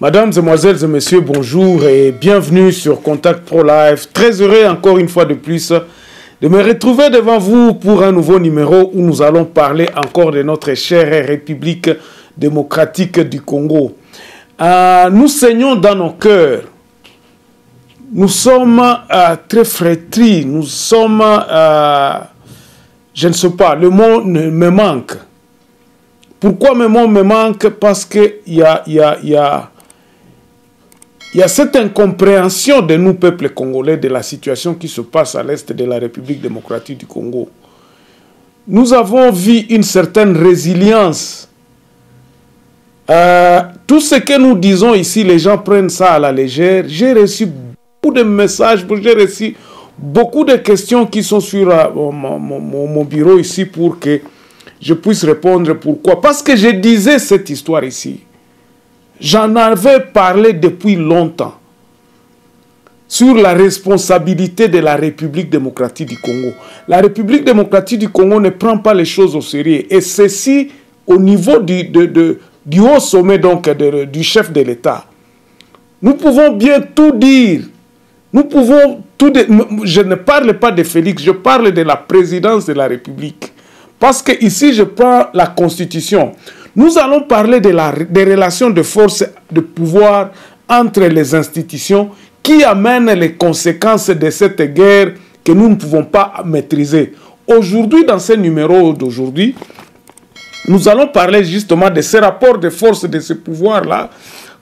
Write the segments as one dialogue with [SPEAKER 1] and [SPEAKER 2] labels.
[SPEAKER 1] Mesdames, Mesdemoiselles et Messieurs, bonjour et bienvenue sur Contact Pro Live. Très heureux encore une fois de plus de me retrouver devant vous pour un nouveau numéro où nous allons parler encore de notre chère République démocratique du Congo. Nous saignons dans nos cœurs. Nous sommes très frétris. Nous sommes, je ne sais pas, le mot me manque. Pourquoi le mot me manque? Parce qu'il y a cette incompréhension de nous, peuples congolais, de la situation qui se passe à l'est de la République démocratique du Congo. Nous avons vu une certaine résilience. Tout ce que nous disons ici, les gens prennent ça à la légère. J'ai reçu beaucoup de messages, j'ai reçu beaucoup de questions qui sont sur mon bureau ici pour que je puisse répondre. Pourquoi? Parce que je disais cette histoire ici. J'en avais parlé depuis longtemps sur la responsabilité de la République démocratique du Congo. La République démocratique du Congo ne prend pas les choses au sérieux. Et ceci au niveau du haut sommet donc, du chef de l'État. Nous pouvons bien tout dire. Nous pouvons tout dire. Je ne parle pas de Félix, je parle de la présidence de la République. Parce que ici, je prends la Constitution. Nous allons parler des relations de force, de pouvoir entre les institutions qui amènent les conséquences de cette guerre que nous ne pouvons pas maîtriser. Aujourd'hui, dans ce numéro d'aujourd'hui, nous allons parler justement de ces rapports de force, de ce pouvoir-là,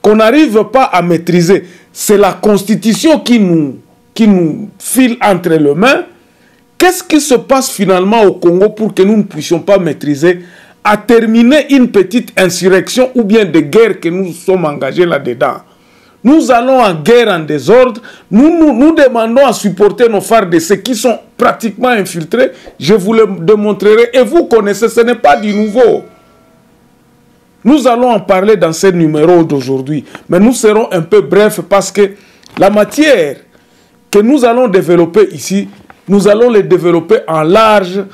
[SPEAKER 1] qu'on n'arrive pas à maîtriser. C'est la Constitution qui nous file entre les mains. Qu'est-ce qui se passe finalement au Congo pour que nous ne puissions pas maîtriser, à terminer une petite insurrection ou bien des guerres que nous sommes engagés là-dedans? Nous allons en guerre en désordre. Nous demandons à supporter nos FARDC qui sont pratiquement infiltrés. Je vous le démontrerai. Et vous connaissez, ce n'est pas du nouveau. Nous allons en parler dans ce numéro d'aujourd'hui. Mais nous serons un peu brefs parce que la matière que nous allons développer ici, nous allons les développer en large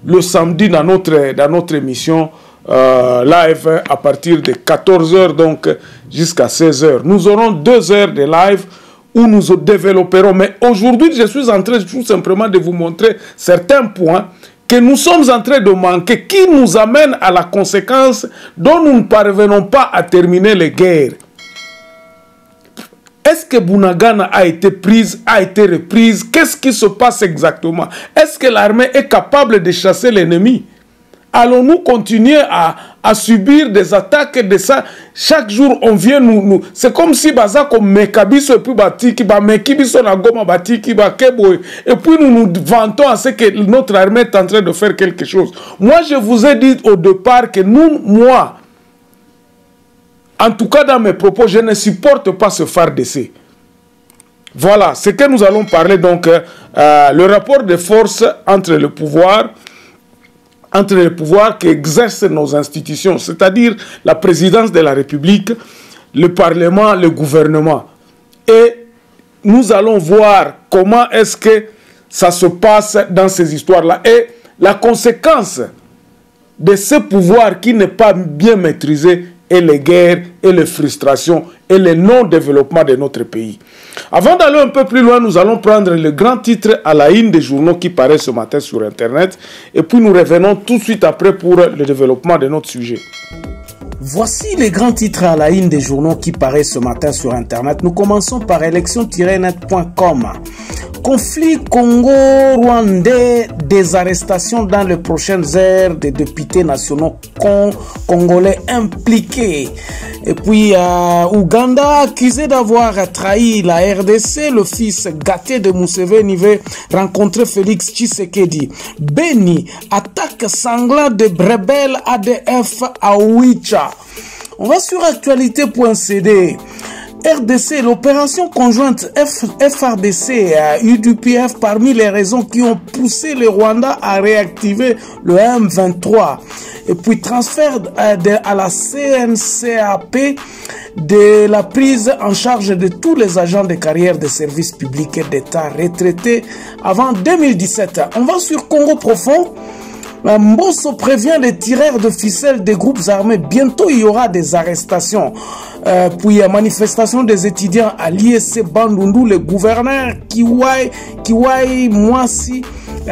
[SPEAKER 1] le samedi dans notre émission live à partir de 14h donc jusqu'à 16h. Nous aurons 2 heures de live où nous développerons. Mais aujourd'hui, je suis en train tout simplement de vous montrer certains points que nous sommes en train de manquer, qui nous amènent à la conséquence dont nous ne parvenons pas à terminer les guerres. Est-ce que Bunagana a été prise, a été reprise? Qu'est-ce qui se passe exactement? Est-ce que l'armée est capable de chasser l'ennemi? Allons-nous continuer à subir des attaques de ça? Chaque jour, on vient nous... C'est comme si Bazako Mekabiso et puis Batiki, Mekibiso na Goma Batiki, Bakebo. Et puis nous nous vantons à ce que notre armée est en train de faire quelque chose. Moi, je vous ai dit au départ que moi... En tout cas, dans mes propos, je ne supporte pas ce FARDC. Voilà, c'est que nous allons parler donc le rapport de force entre le pouvoir qui exercent nos institutions, c'est-à-dire la présidence de la République, le Parlement, le gouvernement. Et nous allons voir comment est-ce que ça se passe dans ces histoires-là. Et la conséquence de ce pouvoir qui n'est pas bien maîtrisé et les guerres, et les frustrations, et le non-développement de notre pays. Avant d'aller un peu plus loin, nous allons prendre le grand titre à la une des journaux qui paraît ce matin sur Internet, et puis nous revenons tout de suite après pour le développement de notre sujet.
[SPEAKER 2] Voici les grands titres à la une des journaux qui paraissent ce matin sur Internet. Nous commençons par élection-net.com. Conflit Congo-Rwandais, des arrestations dans les prochaines heures des députés nationaux congolais impliqués. Et puis, Ouganda, accusé d'avoir trahi la RDC, le fils gâté de Museveni veut rencontrer Félix Tshisekedi. Beni, attaque sanglante de rebelles ADF à Ouicha. On va sur actualité.cd. RDC, l'opération conjointe FRDC UDPF parmi les raisons qui ont poussé le Rwanda à réactiver le M23. Et puis transfert à la CNCAP de la prise en charge de tous les agents de carrière des services publics et d'État retraités avant 2017. On va sur Congo Profond. Mbosso prévient les tireurs de ficelles des groupes armés. Bientôt, il y aura des arrestations. Puis, il y a manifestation des étudiants à l'ISC Bandundu. Le gouverneur Kiwai Mwasi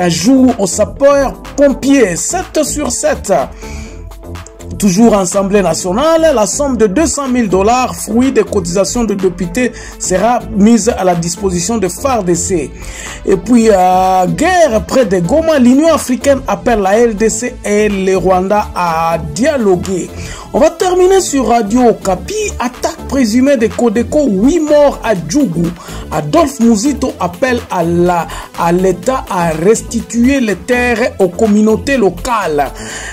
[SPEAKER 2] joue aux sapeurs-pompiers 7 sur 7. Toujours Assemblée nationale, la somme de 200 000 $, fruit des cotisations de députés, sera mise à la disposition de FARDC. Et puis, guerre près de Goma, l'Union africaine appelle la LDC et le Rwanda à dialoguer. On va terminer sur Radio Okapi. Attaque présumée de Codeco, 8 morts à Djougou. Adolphe Mouzito appelle à l'État à restituer les terres aux communautés locales.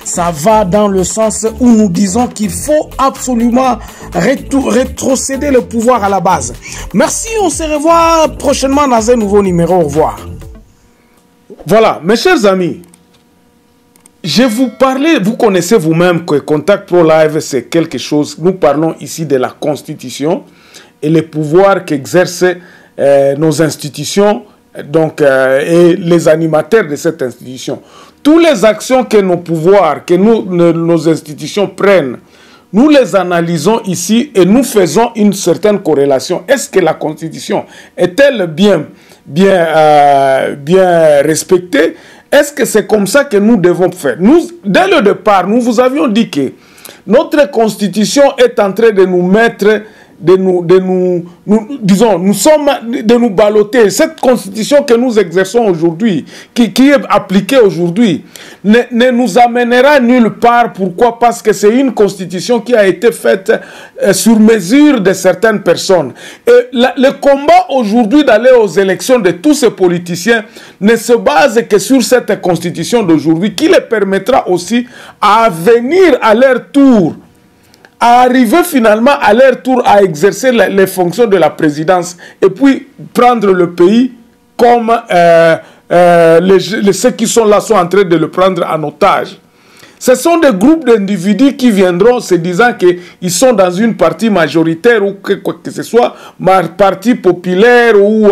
[SPEAKER 2] Ça va dans le sens où nous disons qu'il faut absolument rétrocéder le pouvoir à la base. Merci, on se revoit prochainement dans un nouveau numéro. Au revoir.
[SPEAKER 1] Voilà, mes chers amis, je vous parlais, vous connaissez vous-même que Contact Pro Live, c'est quelque chose, nous parlons ici de la Constitution et les pouvoirs qu'exercent nos institutions donc, et les animateurs de cette institution. Toutes les actions que nos pouvoirs, que nos institutions prennent, nous les analysons ici et nous faisons une certaine corrélation. Est-ce que la Constitution est-elle bien respectée? Est-ce que c'est comme ça que nous devons faire? Nous, dès le départ, nous vous avions dit que notre Constitution est en train de nous mettre, de nous balloter. Cette Constitution que nous exerçons aujourd'hui, qui est appliquée aujourd'hui, ne nous amènera nulle part. Pourquoi? Parce que c'est une Constitution qui a été faite sur mesure de certaines personnes. Et le combat aujourd'hui d'aller aux élections de tous ces politiciens ne se base que sur cette Constitution d'aujourd'hui, qui les permettra aussi à venir à leur tour, à arriver finalement à leur tour à exercer les fonctions de la présidence et puis prendre le pays comme ceux qui sont là sont en train de le prendre en otage. Ce sont des groupes d'individus qui viendront se disant qu'ils sont dans une partie majoritaire ou quoi que ce soit, parti populaire ou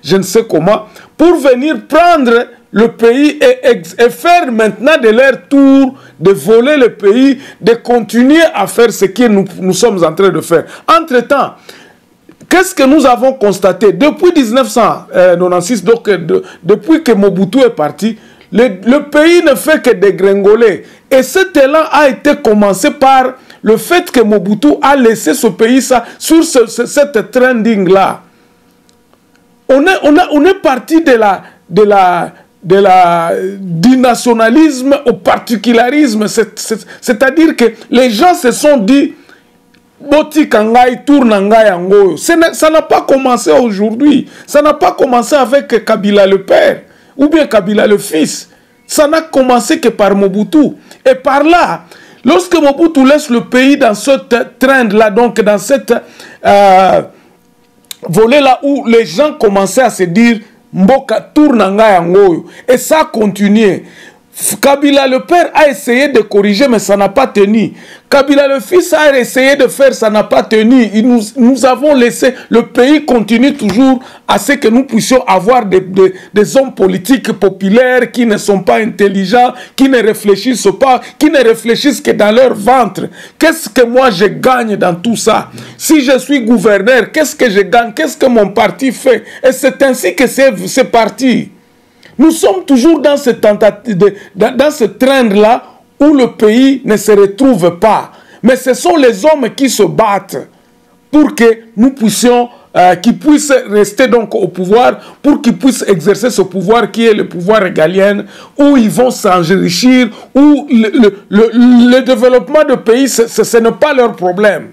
[SPEAKER 1] je ne sais comment, pour venir prendre le pays et faire maintenant de leur tour de voler le pays, de continuer à faire ce que nous sommes en train de faire. Entre-temps, qu'est-ce que nous avons constaté? Depuis 1996, donc depuis que Mobutu est parti, le pays ne fait que dégringoler. Et cet élan a été commencé par le fait que Mobutu a laissé ce pays sur cette trending-là. On est parti du nationalisme au particularisme, c'est-à-dire que les gens se sont dit Boti Kangai, Tournangai Angoyo. Ça n'a pas commencé aujourd'hui, ça n'a pas commencé avec Kabila le père ou bien Kabila le fils, ça n'a commencé que par Mobutu. Et par là, lorsque Mobutu laisse le pays dans cette trend-là, donc dans cette volet-là où les gens commençaient à se dire Mboka Tournanga Yangoyo. Et ça a continué. Kabila le père a essayé de corriger, mais ça n'a pas tenu. Kabila le fils a essayé de faire, ça n'a pas tenu. Nous avons laissé, le pays continue toujours à ce que nous puissions avoir des hommes politiques populaires qui ne sont pas intelligents, qui ne réfléchissent pas, qui ne réfléchissent que dans leur ventre. Qu'est-ce que moi je gagne dans tout ça? Si je suis gouverneur, qu'est-ce que je gagne? Qu'est-ce que mon parti fait? Et c'est ainsi que c'est parti. Nous sommes toujours dans ce train-là où le pays ne se retrouve pas. Mais ce sont les hommes qui se battent pour que nous puissions, qu'ils puissent rester donc au pouvoir, pour qu'ils puissent exercer ce pouvoir qui est le pouvoir régalien, où ils vont s'enrichir, où le développement du pays, ce n'est pas leur problème.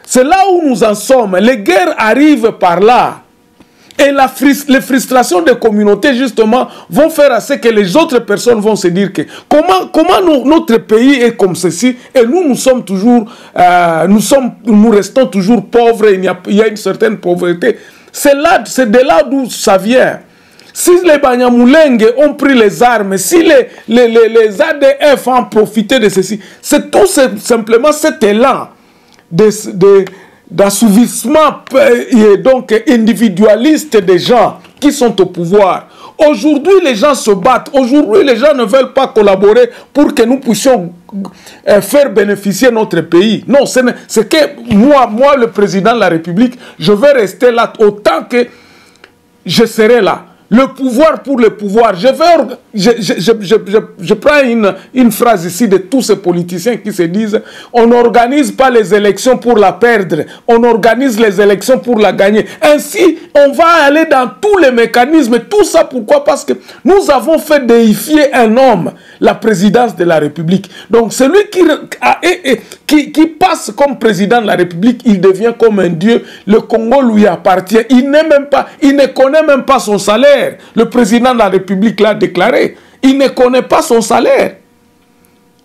[SPEAKER 1] C'est là où nous en sommes. Les guerres arrivent par là. Et les frustrations des communautés, justement, vont faire à ce que les autres personnes vont se dire que comment notre pays est comme ceci, et nous sommes toujours, nous restons toujours pauvres, il y a une certaine pauvreté. C'est de là d'où ça vient. Si les Banyamulenge ont pris les armes, si les ADF ont profité de ceci, c'est tout simplement cet élan d'assouvissement donc individualiste des gens qui sont au pouvoir. Aujourd'hui, les gens se battent. Aujourd'hui, les gens ne veulent pas collaborer pour que nous puissions faire bénéficier notre pays. Non, c'est que moi, le président de la République, je vais rester là autant que je serai là. Le pouvoir pour le pouvoir. Je prends une phrase ici de tous ces politiciens qui se disent « On n'organise pas les élections pour la perdre, on organise les élections pour la gagner. » Ainsi, on va aller dans tous les mécanismes. Tout ça, pourquoi? Parce que nous avons fait déifier un homme, la présidence de la République. Donc, celui qui passe comme président de la République, il devient comme un dieu. Le Congo lui appartient. Il ne connaît même pas son salaire. Le président de la République l'a déclaré. Il ne connaît pas son salaire.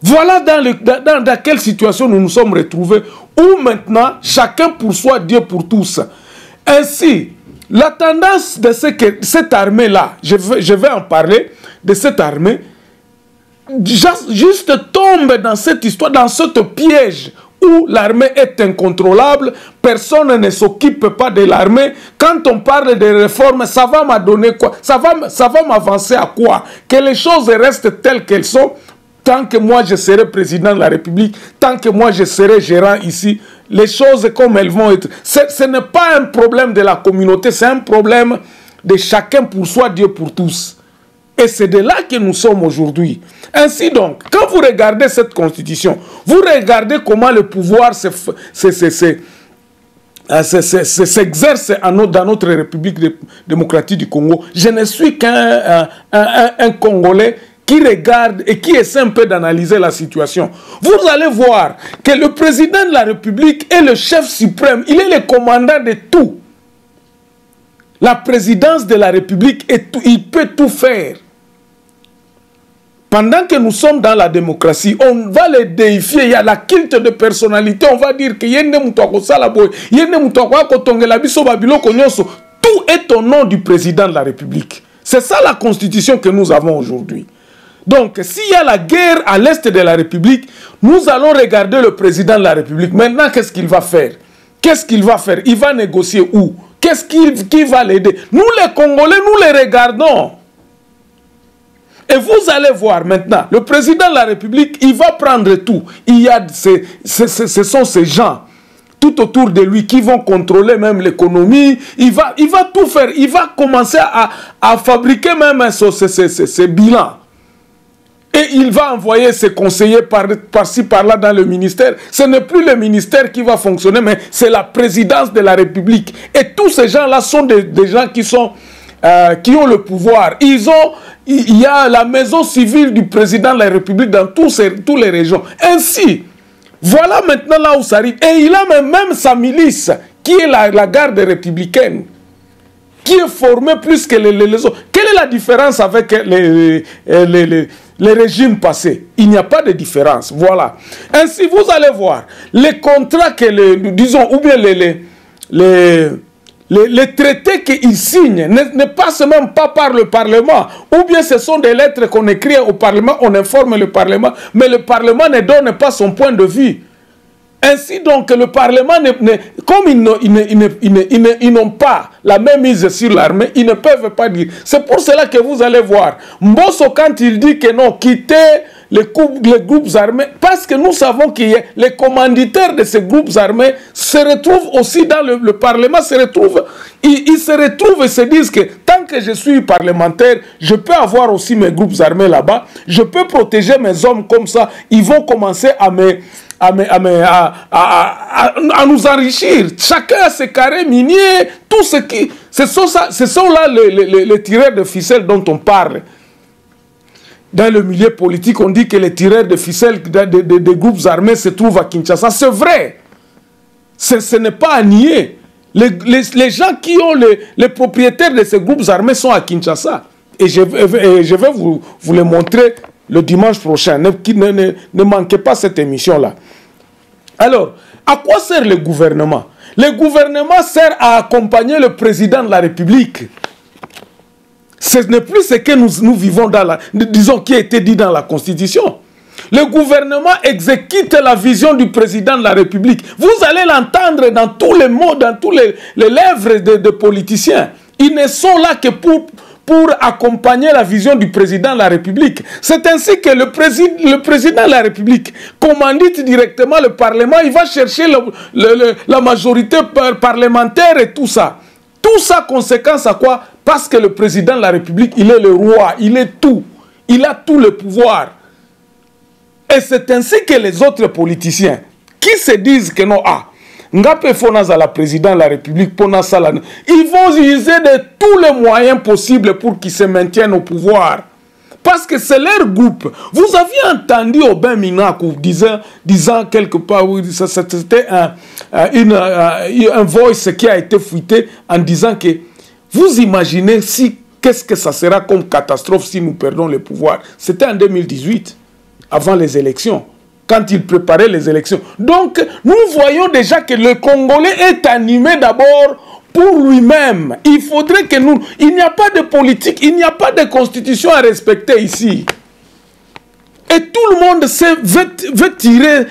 [SPEAKER 1] Voilà dans quelle situation nous nous sommes retrouvés, où maintenant, chacun pour soi, Dieu pour tous. Ainsi, la tendance de cette armée-là, je vais en parler, de cette armée, juste tombe dans cette histoire, dans ce piège où l'armée est incontrôlable, personne ne s'occupe pas de l'armée. Quand on parle de réformes, ça va m'adonner quoi? Ça va m'avancer à quoi? Que les choses restent telles qu'elles sont, tant que moi je serai président de la République, tant que moi je serai gérant ici, les choses comme elles vont être. Ce n'est pas un problème de la communauté, c'est un problème de chacun pour soi, Dieu pour tous. Et c'est de là que nous sommes aujourd'hui. Ainsi donc, quand vous regardez cette constitution, vous regardez comment le pouvoir s'exerce dans notre République démocratique du Congo. Je ne suis qu'un Congolais qui regarde et qui essaie un peu d'analyser la situation. Vous allez voir que le président de la République est le chef suprême. Il est le commandant de tout. La présidence de la République, il peut tout faire. Pendant que nous sommes dans la démocratie, on va les déifier. Il y a la culte de personnalité. On va dire que tout est au nom du président de la République. C'est ça la constitution que nous avons aujourd'hui. Donc, s'il y a la guerre à l'est de la République, nous allons regarder le président de la République. Maintenant, qu'est-ce qu'il va faire? Qu'est-ce qu'il va faire? Il va négocier où? Qui va l'aider? Nous, les Congolais, nous les regardons. Et vous allez voir maintenant, le président de la République, il va prendre tout. Il y a ce sont ces gens tout autour de lui qui vont contrôler même l'économie. Il va tout faire. Il va commencer à fabriquer même ces bilans. Et il va envoyer ses conseillers par-ci, par-là dans le ministère. Ce n'est plus le ministère qui va fonctionner, mais c'est la présidence de la République. Et tous ces gens-là sont des gens qui ont le pouvoir. Il y a la maison civile du président de la République dans toutes les régions. Ainsi, voilà maintenant là où ça arrive. Et il a même sa milice, qui est la garde républicaine, qui est formée plus que les autres. Quelle est la différence avec les régimes passés? Il n'y a pas de différence. Voilà. Ainsi, vous allez voir, les contrats que, disons, ou bien les traités qu'ils signent ne passent même pas par le Parlement. Ou bien ce sont des lettres qu'on écrit au Parlement, on informe le Parlement, mais le Parlement ne donne pas son point de vue. Ainsi donc, le Parlement, comme ils n'ont pas la même mise sur l'armée, ils ne peuvent pas dire. C'est pour cela que vous allez voir, Mbosso, quand il dit que non, quittez les groupes armés, parce que nous savons que les commanditaires de ces groupes armés se retrouvent aussi dans le Parlement, ils se retrouvent et se disent que tant que je suis parlementaire, je peux avoir aussi mes groupes armés là-bas, je peux protéger mes hommes comme ça, ils vont commencer à nous enrichir. Chacun a ses carrés miniers, tout ce qui... Ce sont là les tireurs de ficelles dont on parle. Dans le milieu politique, on dit que les tireurs de ficelles des groupes armés se trouvent à Kinshasa. C'est vrai. Ce n'est pas à nier. Les gens qui ont les propriétaires de ces groupes armés sont à Kinshasa. Et je vais vous les montrer le dimanche prochain. Ne manquez pas cette émission-là. Alors, à quoi sert le gouvernement? Le gouvernement sert à accompagner le président de la République. Ce n'est plus ce que nous vivons disons, qui a été dit dans la Constitution. Le gouvernement exécute la vision du président de la République. Vous allez l'entendre dans tous les mots, dans tous les lèvres de politiciens. Ils ne sont là que pour accompagner la vision du président de la République. C'est ainsi que le président de la République commandite directement le Parlement, il va chercher la majorité parlementaire et tout ça. Tout ça, conséquence à quoi? Parce que le président de la République, il est le roi, il est tout. Il a tout le pouvoir. Et c'est ainsi que les autres politiciens qui se disent que non, Ngape Fonaza, la président de la République, ils vont user de tous les moyens possibles pour qu'ils se maintiennent au pouvoir. Parce que c'est leur groupe. Vous aviez entendu Aubin Minakou disant quelque part, c'était un voice qui a été fuité en disant que vous imaginez qu'est-ce que ça sera comme catastrophe si nous perdons le pouvoir. C'était en 2018, avant les élections, quand il préparait les élections. Donc, nous voyons déjà que le Congolais est animé d'abord pour lui-même. Il faudrait que nous... Il n'y a pas de politique, il n'y a pas de constitution à respecter ici. Et tout le monde veut tirer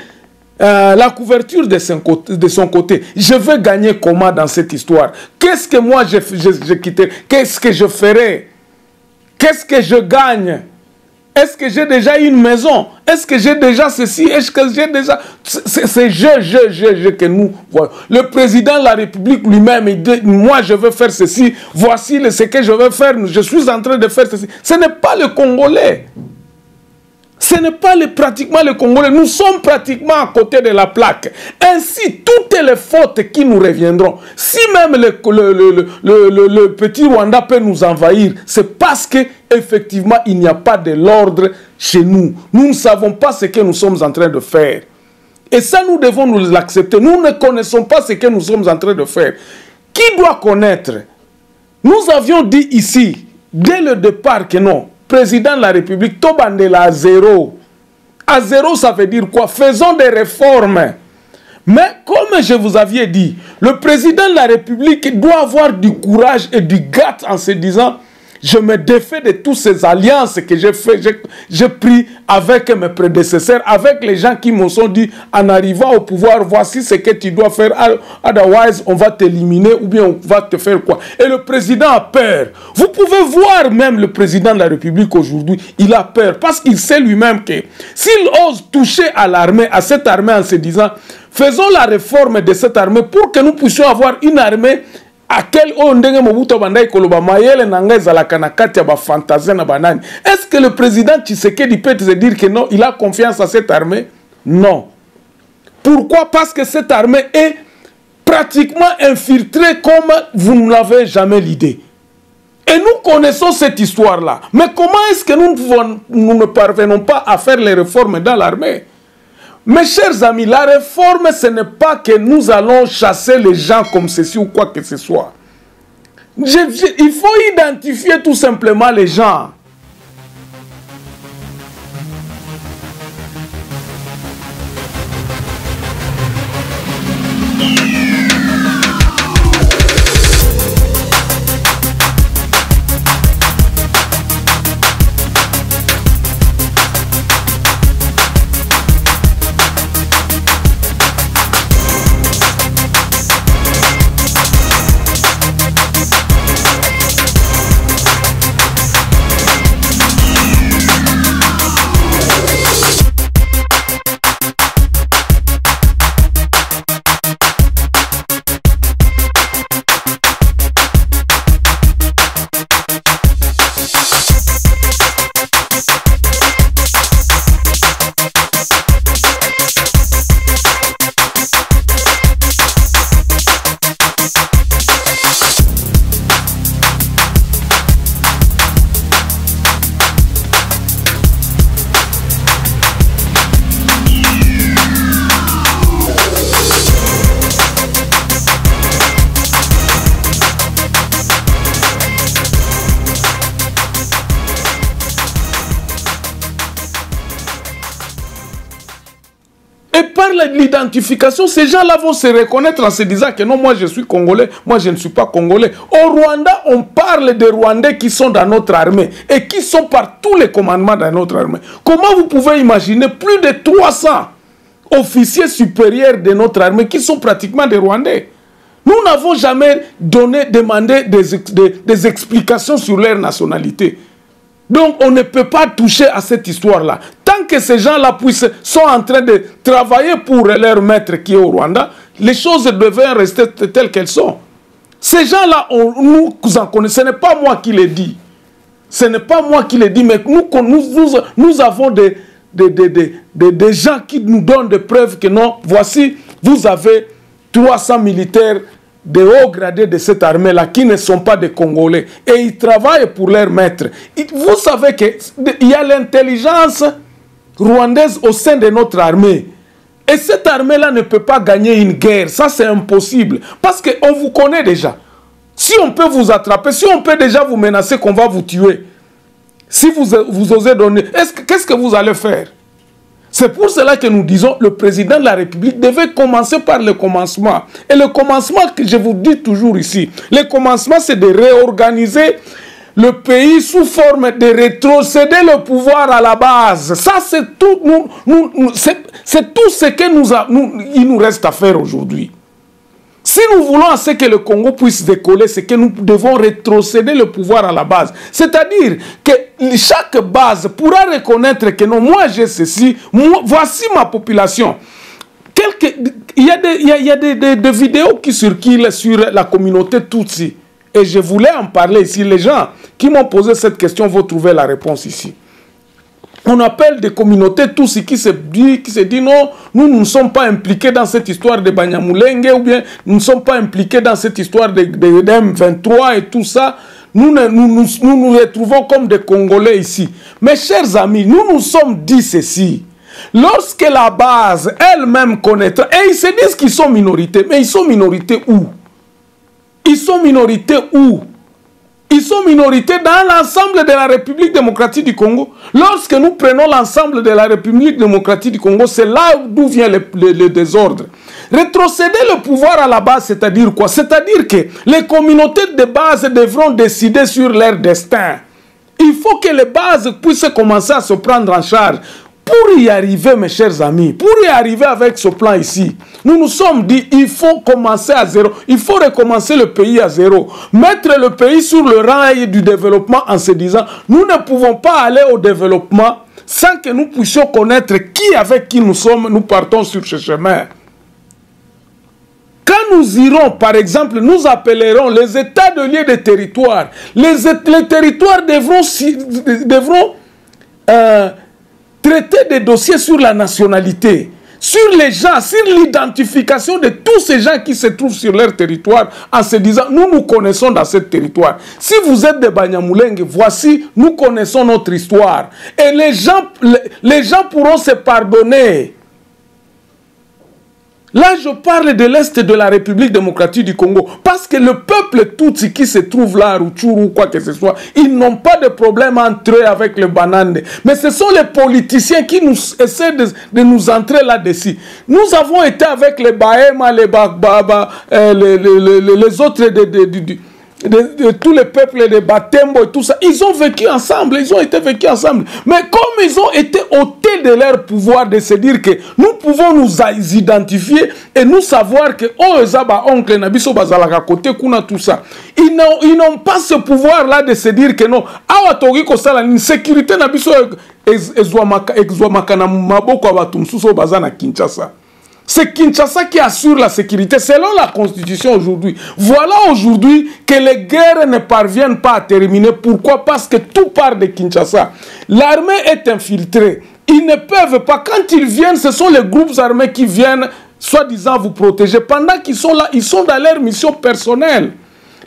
[SPEAKER 1] la couverture de son côté. Je veux gagner comment dans cette histoire? Qu'est-ce que moi je quitterai? Qu'est-ce que je ferai? Qu'est-ce que je gagne? Est-ce que j'ai déjà une maison? Est-ce que j'ai déjà ceci? Est-ce que j'ai déjà... C'est je que nous voyons. Le président de la République lui-même, il dit, moi je veux faire ceci, voici ce que je veux faire, je suis en train de faire ceci. Ce n'est pas le Congolais. Ce n'est pas pratiquement le Congolais. Nous sommes pratiquement à côté de la plaque. Ainsi, toutes les fautes qui nous reviendront, si même le petit Rwanda peut nous envahir, c'est parce que effectivement, il n'y a pas de l'ordre chez nous. Nous ne savons pas ce que nous sommes en train de faire. Et ça, nous devons nous l'accepter. Nous ne connaissons pas ce que nous sommes en train de faire. Qui doit connaître? Nous avions dit ici, dès le départ, que non. Président de la République, Tobandela à zéro. À zéro, ça veut dire quoi? Faisons des réformes. Mais comme je vous avais dit, le président de la République doit avoir du courage et du gâte en se disant: je me défais de toutes ces alliances que j'ai pris avec mes prédécesseurs, avec les gens qui m'ont dit, en arrivant au pouvoir, voici ce que tu dois faire, otherwise on va t'éliminer ou bien on va te faire quoi. Et le président a peur. Vous pouvez voir même le président de la République aujourd'hui, il a peur parce qu'il sait lui-même que s'il ose toucher à l'armée, à cette armée en se disant, faisons la réforme de cette armée pour que nous puissions avoir une armée est-ce que le président Tshisekedi peut se dire que non, il a confiance à cette armée? Non. Pourquoi? Parce que cette armée est pratiquement infiltrée comme vous n'avez jamais l'idée. Et nous connaissons cette histoire-là. Mais comment est-ce que nous ne parvenons pas à faire les réformes dans l'armée? Mes chers amis, la réforme, ce n'est pas que nous allons chasser les gens comme ceci ou quoi que ce soit. Il faut identifier tout simplement les gens. L'identification, ces gens-là vont se reconnaître en se disant que non, moi je suis Congolais, moi je ne suis pas Congolais. Au Rwanda, on parle des Rwandais qui sont dans notre armée et qui sont par tous les commandements dans notre armée. Comment vous pouvez imaginer plus de 300 officiers supérieurs de notre armée qui sont pratiquement des Rwandais? Nous n'avons jamais demandé des explications sur leur nationalité. Donc on ne peut pas toucher à cette histoire-là. Tant que ces gens-là sont en train de travailler pour leur maître qui est au Rwanda, les choses devraient rester telles qu'elles sont. Ces gens-là, nous en connaissons. Ce n'est pas moi qui les dis. Ce n'est pas moi qui les dis, mais nous avons des gens qui nous donnent des preuves que non, voici, vous avez 300 militaires de haut gradé de cette armée-là qui ne sont pas des Congolais. Et ils travaillent pour leur maître. Vous savez qu'il y a l'intelligence rwandaise au sein de notre armée. Et cette armée-là ne peut pas gagner une guerre. Ça, c'est impossible. Parce qu'on vous connaît déjà. Si on peut vous attraper, si on peut déjà vous menacer qu'on va vous tuer, si vous osez donner, qu'est-ce que vous allez faire? C'est pour cela que nous disons le président de la République devait commencer par le commencement. Et le commencement que je vous dis toujours ici, le commencement c'est de réorganiser le pays sous forme de rétrocéder le pouvoir à la base. Ça c'est tout, c'est tout ce que il nous reste à faire aujourd'hui. Si nous voulons à ce que le Congo puisse décoller, c'est que nous devons rétrocéder le pouvoir à la base. C'est-à-dire que chaque base pourra reconnaître que non, moi j'ai ceci, voici ma population. Il y a des vidéos qui circulent sur la communauté Tutsi. Et je voulais en parler ici. Les gens qui m'ont posé cette question vont trouver la réponse ici. On appelle des communautés tous qui se disent non, nous ne sommes pas impliqués dans cette histoire de Banyamulenge ou bien nous ne sommes pas impliqués dans cette histoire de M23 et tout ça. Nous nous retrouvons comme des Congolais ici. Mes chers amis, nous nous sommes dit ceci. Lorsque la base elle-même connaîtra, et ils se disent qu'ils sont minorités, mais ils sont minorités où? Ils sont minorités où? Ils sont minorités dans l'ensemble de la République démocratique du Congo. Lorsque nous prenons l'ensemble de la République démocratique du Congo, c'est là d'où vient le désordre. Rétrocéder le pouvoir à la base, c'est-à-dire quoi? C'est-à-dire que les communautés de base devront décider sur leur destin. Il faut que les bases puissent commencer à se prendre en charge. Pour y arriver, mes chers amis, pour y arriver avec ce plan ici, nous nous sommes dit il faut commencer à zéro. Il faut recommencer le pays à zéro. Mettre le pays sur le rail du développement en se disant nous ne pouvons pas aller au développement sans que nous puissions connaître qui avec qui nous sommes, nous partons sur ce chemin. Quand nous irons, par exemple, nous appellerons les états de lieu des territoires. Les territoires devront traiter des dossiers sur la nationalité, sur les gens, sur l'identification de tous ces gens qui se trouvent sur leur territoire en se disant, nous nous connaissons dans ce territoire. Si vous êtes de Banyamulenge, voici, nous connaissons notre histoire. Et les gens pourront se pardonner. Là, je parle de l'Est de la République démocratique du Congo. Parce que le peuple Tutsi qui se trouve là, Rutshuru ou quoi que ce soit, ils n'ont pas de problème entre eux avec le Banande. Mais ce sont les politiciens qui essaient de nous entrer là-dessus. Nous avons été avec les Bahema, les autres de tous les peuples de Batembo et tout ça. Ils ont vécu ensemble, ils ont été vécus ensemble. Mais comme ils ont été ôtés de leur pouvoir de se dire que nous pouvons nous identifier et nous savoir que oh ezaba oncle nabiso bazalaka côté kuna tout ça. Ils n'ont pas ce pouvoir là de se dire que non, awa togi ko sala une sécurité nabiso ezwamaka na maboko abatumsuso bazana Kinshasa. C'est Kinshasa qui assure la sécurité selon la Constitution aujourd'hui. Voilà aujourd'hui que les guerres ne parviennent pas à terminer. Pourquoi? Parce que tout part de Kinshasa. L'armée est infiltrée. Ils ne peuvent pas. Quand ils viennent, ce sont les groupes armés qui viennent, soi-disant, vous protéger. Pendant qu'ils sont là, ils sont dans leur mission personnelle.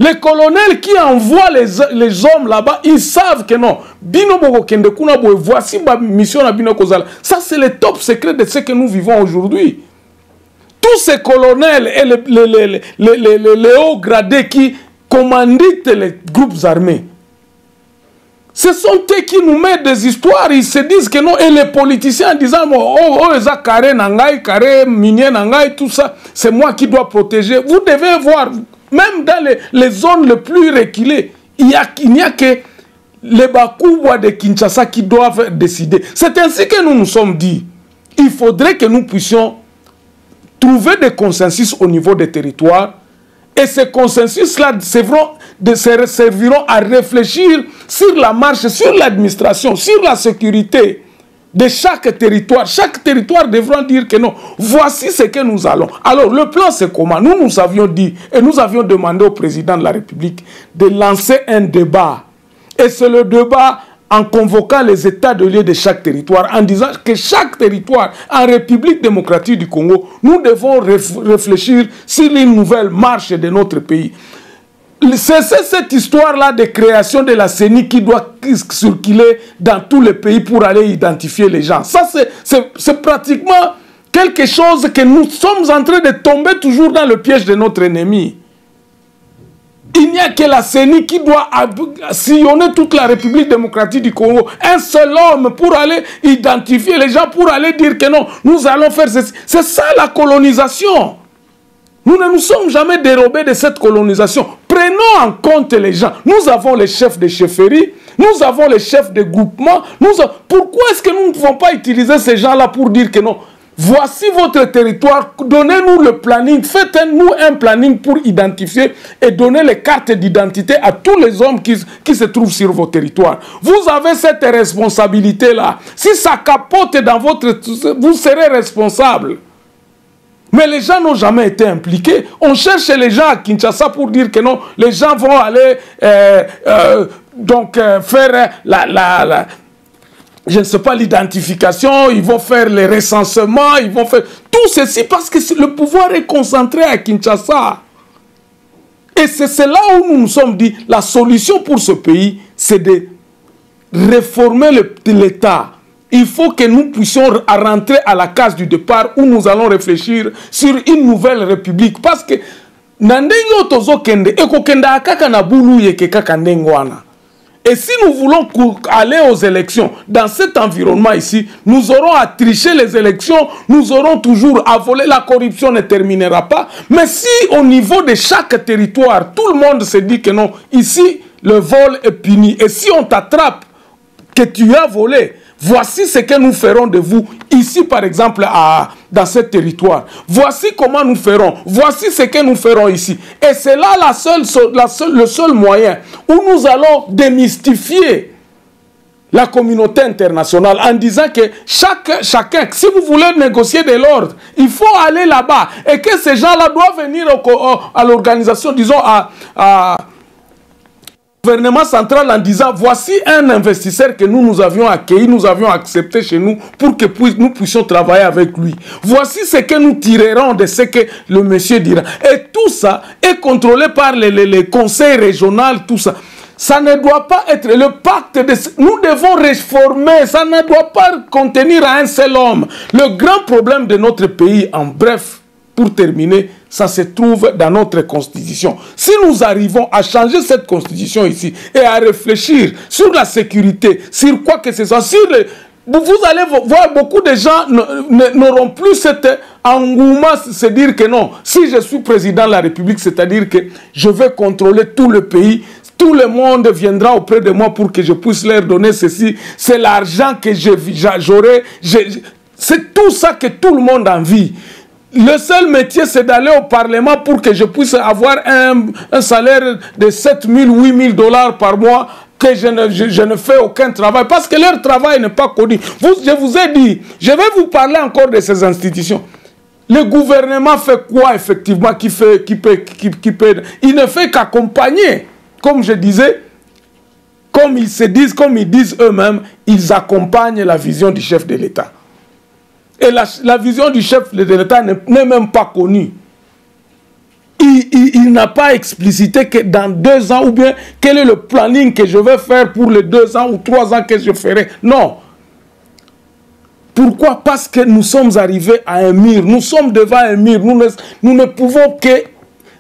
[SPEAKER 1] Les colonels qui envoient les hommes là-bas, ils savent que non. Voici ma mission à Bino Kozala. Ça, c'est le top secret de ce que nous vivons aujourd'hui. Tous ces colonels et les hauts gradés qui commanditent les groupes armés, ce sont eux qui nous mettent des histoires. Ils se disent que non. Et les politiciens en disant oh, eza carré nangai, carré minier nangai, tout ça, c'est moi qui dois protéger. Vous devez voir, même dans les zones les plus reculées, il n'y a que les Bakouwa de Kinshasa qui doivent décider. C'est ainsi que nous nous sommes dit. Il faudrait que nous puissions trouver des consensus au niveau des territoires Et ces consensus-là serviront à réfléchir sur la marche, sur l'administration, sur la sécurité de chaque territoire. Chaque territoire devra dire que non, voici ce que nous allons. Alors, le plan, c'est comment? Nous avions dit, et nous avions demandé au président de la République de lancer un débat. Et c'est le débat en convoquant les états de lieu de chaque territoire, en disant que chaque territoire, en République démocratique du Congo, nous devons réfléchir sur une nouvelle marche de notre pays. C'est cette histoire-là de création de la CENI qui doit circuler dans tous les pays pour aller identifier les gens. Ça, c'est pratiquement quelque chose que nous sommes en train de tomber toujours dans le piège de notre ennemi. Il n'y a que la CENI qui doit sillonner toute la République démocratique du Congo. Un seul homme pour aller identifier les gens, pour aller dire que non, nous allons faire ceci. C'est ça la colonisation. Nous ne nous sommes jamais dérobés de cette colonisation. Prenons en compte les gens. Nous avons les chefs de chefferie, nous avons les chefs de groupement. Pourquoi est-ce que nous ne pouvons pas utiliser ces gens-là pour dire que non, voici votre territoire, donnez-nous le planning, faites-nous un planning pour identifier et donner les cartes d'identité à tous les hommes qui se trouvent sur vos territoires. Vous avez cette responsabilité-là. Si ça capote dans votre... vous serez responsable. Mais les gens n'ont jamais été impliqués. On cherche les gens à Kinshasa pour dire que non, les gens vont aller faire je ne sais pas, l'identification, ils vont faire les recensements, ils vont faire tout ceci parce que le pouvoir est concentré à Kinshasa. Et c'est là où nous nous sommes dit, la solution pour ce pays, c'est de réformer l'État. Il faut que nous puissions rentrer à la case du départ où nous allons réfléchir sur une nouvelle république. Parce que, et si nous voulons aller aux élections dans cet environnement ici, nous aurons à tricher les élections, nous aurons toujours à voler, la corruption ne terminera pas. Mais si au niveau de chaque territoire, tout le monde se dit que non, ici, le vol est puni. Et si on t'attrape que tu as volé, voici ce que nous ferons de vous ici, par exemple, dans ce territoire. Voici comment nous ferons. Voici ce que nous ferons ici. Et c'est là le seul moyen où nous allons démystifier la communauté internationale en disant que chacun, si vous voulez négocier de l'ordre, il faut aller là-bas. Et que ces gens-là doivent venir à l'organisation, disons, gouvernement central en disant voici un investisseur que nous avions accueilli, nous avions accepté chez nous pour que nous puissions travailler avec lui. Voici ce que nous tirerons de ce que le monsieur dira. Et tout ça est contrôlé par les conseils régionaux, tout ça. Ça ne doit pas être le pacte de... Nous devons réformer, ça ne doit pas contenir à un seul homme. Le grand problème de notre pays, en bref, pour terminer, ça se trouve dans notre constitution. Si nous arrivons à changer cette constitution ici et à réfléchir sur la sécurité, sur quoi que ce soit, vous allez voir beaucoup de gens n'auront plus cet engouement, se dire que non, si je suis président de la République, c'est-à-dire que je vais contrôler tout le pays, tout le monde viendra auprès de moi pour que je puisse leur donner ceci, c'est l'argent que j'aurai, c'est tout ça que tout le monde a envie. Le seul métier, c'est d'aller au Parlement pour que je puisse avoir un salaire de 7 000, 8 000 dollars par mois, que je ne fais aucun travail, parce que leur travail n'est pas connu. Je vous ai dit, je vais vous parler encore de ces institutions. Le gouvernement fait quoi, effectivement, il ne fait qu'accompagner, comme je disais, comme ils disent eux-mêmes, ils accompagnent la vision du chef de l'État. Et la vision du chef de l'État n'est même pas connue. Il n'a pas explicité que dans 2 ans, ou bien quel est le planning que je vais faire pour les 2 ans ou 3 ans que je ferai. Non. Pourquoi? Parce que nous sommes arrivés à un mur. Nous sommes devant un mur. Nous ne pouvons que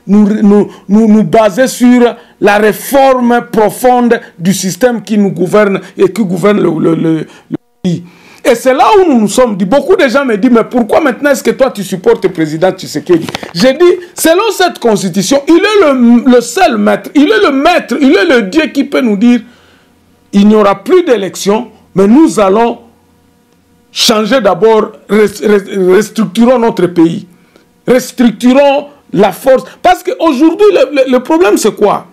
[SPEAKER 1] nous baser sur la réforme profonde du système qui nous gouverne et qui gouverne le pays. Et c'est là où nous nous sommes dit, beaucoup de gens me disent, mais pourquoi maintenant est-ce que toi tu supportes le président Tshisekedi? J'ai dit, selon cette constitution, il est le seul maître, il est le maître, il est le Dieu qui peut nous dire, il n'y aura plus d'élection, mais nous allons changer d'abord, restructurons notre pays, restructurons la force. Parce qu'aujourd'hui, le problème, c'est quoi?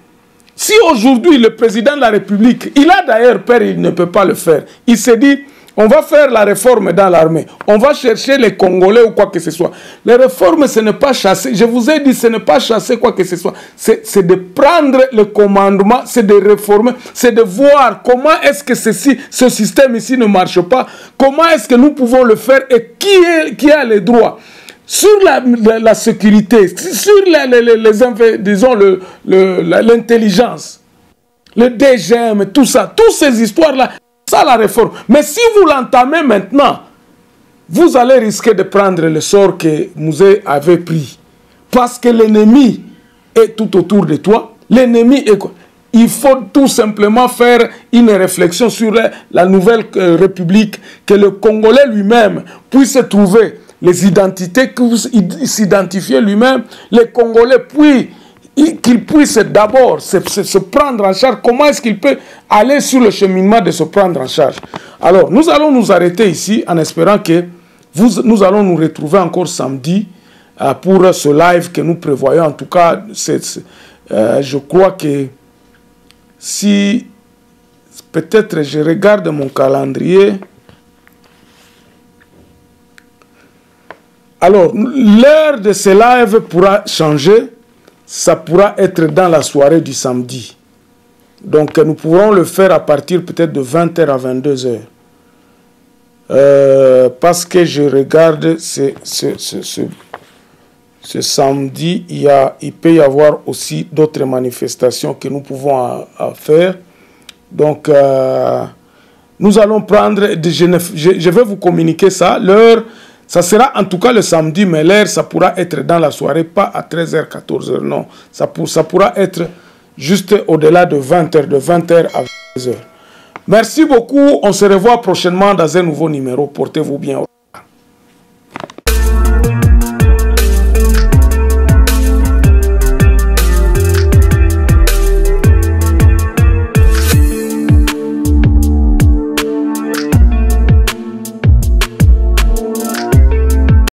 [SPEAKER 1] Si aujourd'hui, le président de la République, il a d'ailleurs peur, il ne peut pas le faire. Il s'est dit, on va faire la réforme dans l'armée. On va chercher les Congolais ou quoi que ce soit. Les réformes, ce n'est pas chasser. Je vous ai dit, ce n'est pas chasser quoi que ce soit. C'est de prendre le commandement, c'est de réformer, c'est de voir comment est-ce que ce système ici ne marche pas, comment est-ce que nous pouvons le faire et qui a les droits. Sur la sécurité, sur disons l'intelligence, le DGM, tout ça, toutes ces histoires-là, ça la réforme. Mais si vous l'entamez maintenant, vous allez risquer de prendre le sort que Mouzé avait pris. Parce que l'ennemi est tout autour de toi. L'ennemi est quoi? Il faut tout simplement faire une réflexion sur la nouvelle République, que le Congolais lui-même puisse trouver les identités, qu'il s'identifie lui-même, les Congolais, puis qu'il puisse d'abord se prendre en charge. Comment est-ce qu'il peut aller sur le cheminement de se prendre en charge? Alors, nous allons nous arrêter ici en espérant que nous allons nous retrouver encore samedi pour ce live que nous prévoyons. En tout cas, je crois que si peut-être je regarde mon calendrier. Alors, l'heure de ce live pourra changer. Ça pourra être dans la soirée du samedi. Donc, nous pourrons le faire à partir peut-être de 20h à 22h. Parce que je regarde ce samedi, il peut y avoir aussi d'autres manifestations que nous pouvons faire. Donc, nous allons prendre, je vais vous communiquer ça, l'heure. Ça sera en tout cas le samedi, mais l'heure, ça pourra être dans la soirée, pas à 13h, 14h, non. Ça pourra être juste au-delà de 20h, de 20h à 22h. Merci beaucoup, on se revoit prochainement dans un nouveau numéro. Portez-vous bien.